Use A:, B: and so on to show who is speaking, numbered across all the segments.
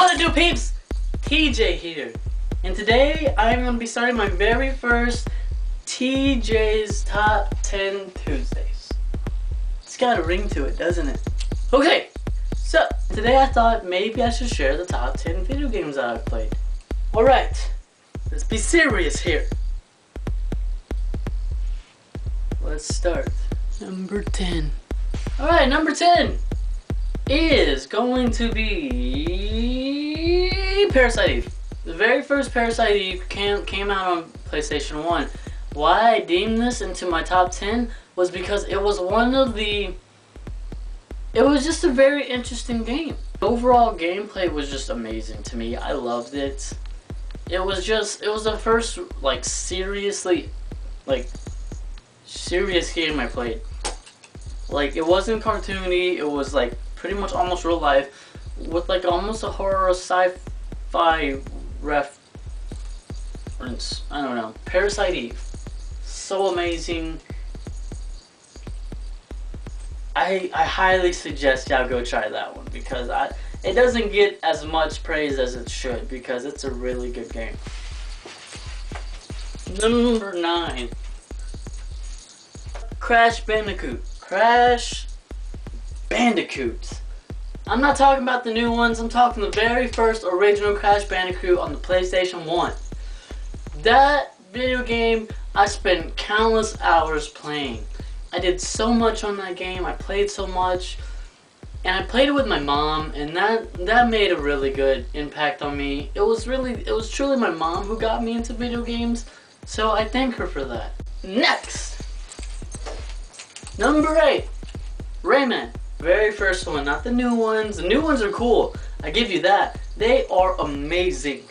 A: What it do, peeps? TJ here, and today I'm going to be starting my very first TJ's Top 10 Tuesdays. It's got a ring to it, doesn't it? Okay, so today I thought maybe I should share the top 10 video games that I've played. Alright, let's be serious here. Let's start. Number 10. Alright, number 10 is going to be Parasite Eve. The very first Parasite Eve came out on PlayStation 1. Why I deemed this into my top 10 was because it was it was just a very interesting game. The overall gameplay was just amazing to me. I loved it. It was the first serious game I played. Like, it wasn't cartoony, it was like pretty much almost real life with like almost a horror sci-fi reference. I don't know. Parasite Eve. So amazing. I highly suggest y'all go try that one because it doesn't get as much praise as it should because it's a really good game. Number 9. Crash Bandicoot. Crash Bandicoot. I'm not talking about the new ones, I'm talking the very first original Crash Bandicoot on the PlayStation 1. That video game, I spent countless hours playing. I did so much on that game, I played so much, and I played it with my mom, and that made a really good impact on me. It was truly my mom who got me into video games, so I thank her for that. Next! Number 8, Rayman. Very first one, not the new ones. The new ones are cool, I give you that. They are amazing.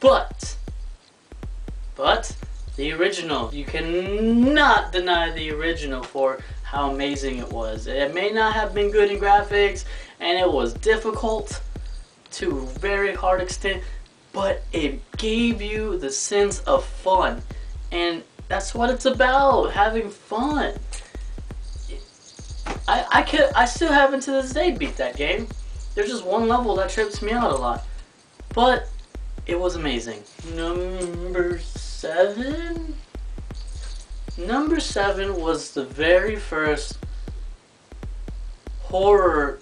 A: But the original, you cannot deny the original for how amazing it was. It may not have been good in graphics, and it was difficult to a very hard extent, but it gave you the sense of fun. And that's what it's about, having fun. I still haven't to this day beat that game. There's just one level that trips me out a lot. But it was amazing. Number 7? Number 7 was the very first horror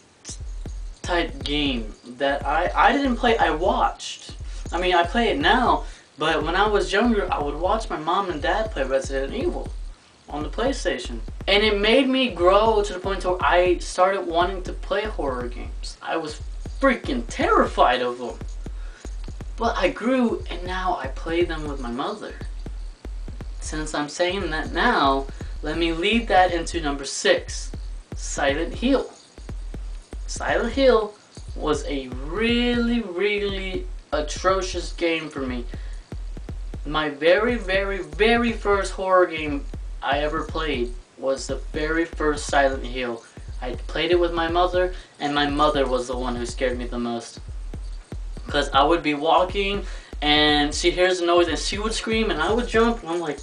A: type game that I didn't play, I watched. I mean, I play it now, but when I was younger, I would watch my mom and dad play Resident Evil on the PlayStation. And it made me grow to the point where I started wanting to play horror games. I was freaking terrified of them. But I grew, and now I play them with my mother. Since I'm saying that now, let me lead that into number 6, Silent Hill. Silent Hill was a really atrocious game for me. My very first horror game I ever played was the very first Silent Hill. I played it with my mother, and my mother was the one who scared me the most. Because I would be walking, and she hears the noise, and she would scream, and I would jump, and I'm like,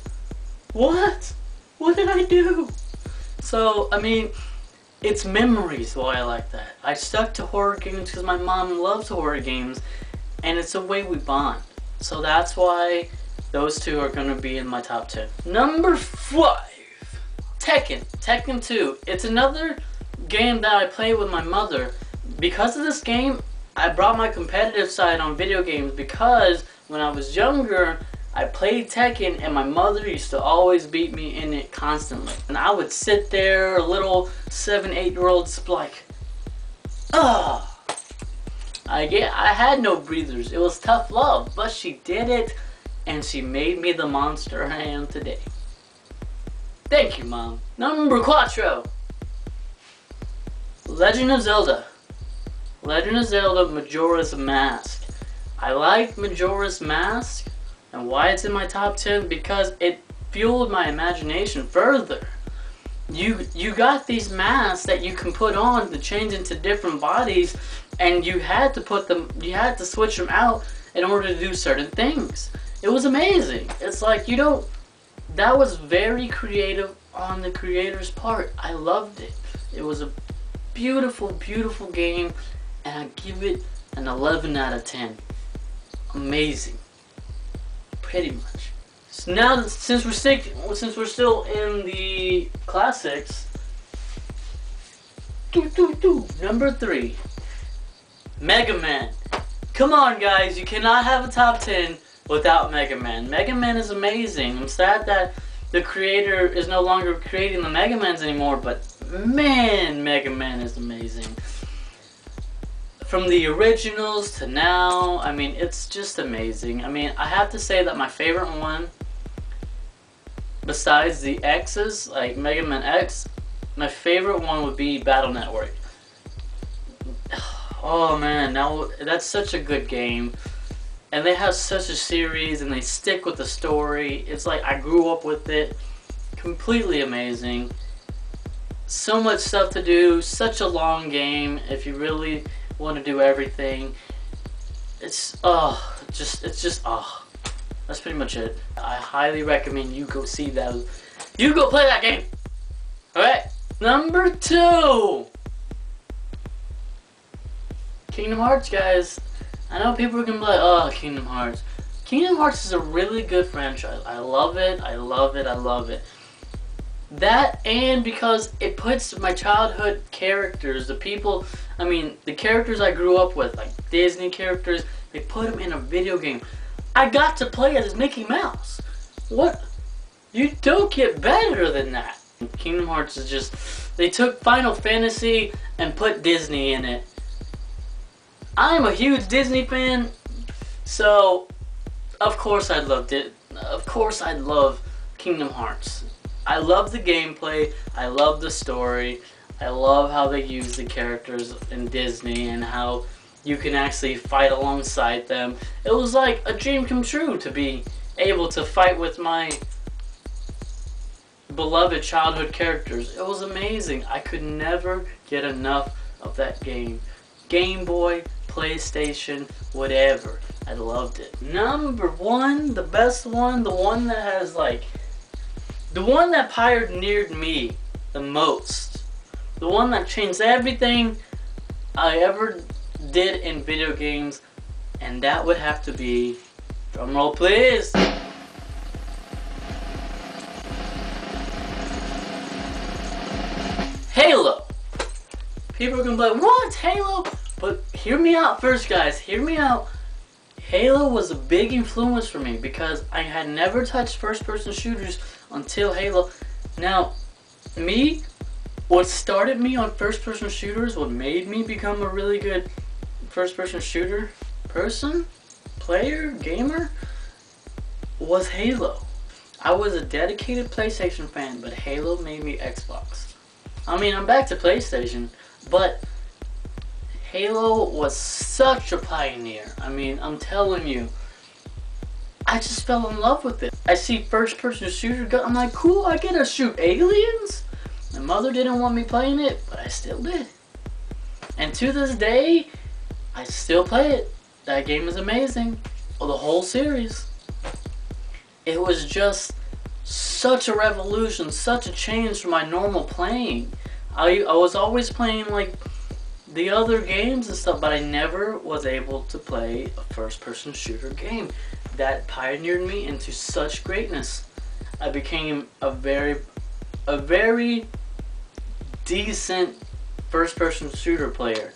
A: what? What did I do? So, I mean, it's memories why I like that. I stuck to horror games because my mom loves horror games, and it's a way we bond. So that's why those two are going to be in my top 10. Number 5. Tekken. Tekken 2. It's another game that I play with my mother. Because of this game, I brought my competitive side on video games because when I was younger, I played Tekken and my mother used to always beat me in it constantly. And I would sit there, a little 7-8-year-old, like, ugh. I had no breathers. It was tough love, but she did it. And she made me the monster I am today. Thank you, Mom. Number 4. Legend of Zelda. Legend of Zelda Majora's Mask. I like Majora's Mask, and why it's in my top 10? Because it fueled my imagination further. You got these masks that you can put on to change into different bodies, and you had to switch them out in order to do certain things. It was amazing. It's like, that was very creative on the creator's part. I loved it. It was a beautiful, beautiful game, and I give it an 11 out of 10. Amazing. Pretty much. So now, since we're still in the classics, number 3, Mega Man. Come on, guys, you cannot have a top 10 without Mega Man. Mega Man is amazing. I'm sad that the creator is no longer creating the Mega Mans anymore, but man, Mega Man is amazing. From the originals to now, I mean, it's just amazing. I mean, I have to say that my favorite one, besides the X's, like Mega Man X, my favorite one would be Battle Network. Oh man, now that's such a good game. And they have such a series and they stick with the story. It's like I grew up with it. Completely amazing. So much stuff to do, such a long game if you really want to do everything. It's that's pretty much it. I highly recommend you go see that. You go play that game. Alright, number 2, Kingdom Hearts, guys. I know people are gonna be like, oh, Kingdom Hearts. Kingdom Hearts is a really good franchise. I love it, I love it, I love it. That, and because it puts my childhood characters, the people, I mean, the characters I grew up with, like Disney characters, they put them in a video game. I got to play as Mickey Mouse. What? You don't get better than that. Kingdom Hearts is just, they took Final Fantasy and put Disney in it. I'm a huge Disney fan, so of course I'd love it. Of course I'd love Kingdom Hearts. I love the gameplay, I love the story, I love how they use the characters in Disney and how you can actually fight alongside them. It was like a dream come true to be able to fight with my beloved childhood characters. It was amazing. I could never get enough of that game. Game Boy, PlayStation, whatever. I loved it. Number 1, the best one, the one that has like, the one that pioneered me the most. The one that changed everything I ever did in video games, and that would have to be, drumroll please, Halo. People are gonna be like, what, Halo? But hear me out first, guys, hear me out. Halo was a big influence for me because I had never touched first-person shooters until Halo. Now, what started me on first-person shooters, what made me become a really good first-person shooter player, gamer, was Halo. I was a dedicated PlayStation fan, but Halo made me Xbox. I mean, I'm back to PlayStation, but Halo was such a pioneer. I mean, I'm telling you, I just fell in love with it. I see first-person shooter, I'm like, cool, I get to shoot aliens? My mother didn't want me playing it, but I still did. And to this day, I still play it. That game is amazing. Well, the whole series. It was just such a revolution, such a change from my normal playing. I was always playing like the other games and stuff, but I never was able to play a first-person shooter game. That pioneered me into such greatness. I became a very decent first-person shooter player.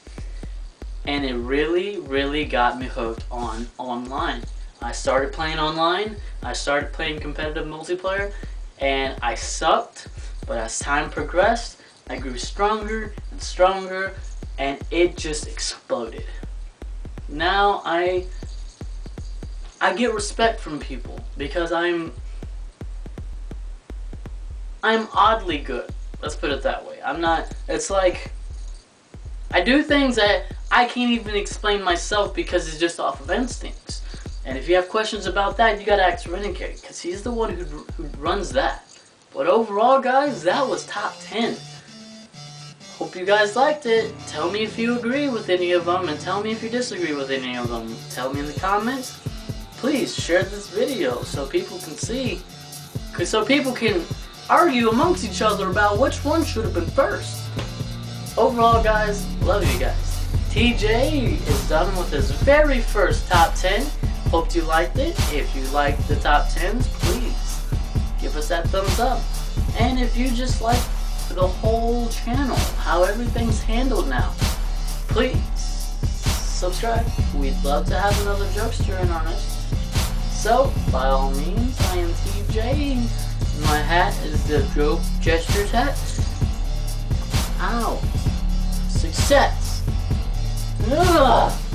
A: And it really got me hooked on online. I started playing online, I started playing competitive multiplayer, and I sucked, but as time progressed, I grew stronger and stronger, and it just exploded. Now I get respect from people because I'm oddly good. Let's put it that way. It's like I do things that I can't even explain myself because it's just off of instincts. And if you have questions about that, you gotta ask Renegade, because he's the one who runs that. But overall, guys, that was top 10. Hope you guys liked it. Tell me if you agree with any of them, and tell me if you disagree with any of them. Tell me in the comments. Please share this video so people can see, so people can argue amongst each other about which one should have been first. Overall, guys, love you guys. TJ is done with his very first top 10. Hope you liked it. If you liked the top 10s, please give us that thumbs up. And if you just like the whole channel, how everything's handled now, please subscribe. We'd love to have another Jokester in our list. So, by all means, I am TJ. My hat is the Jokester's hat. Out. Success. Ugh.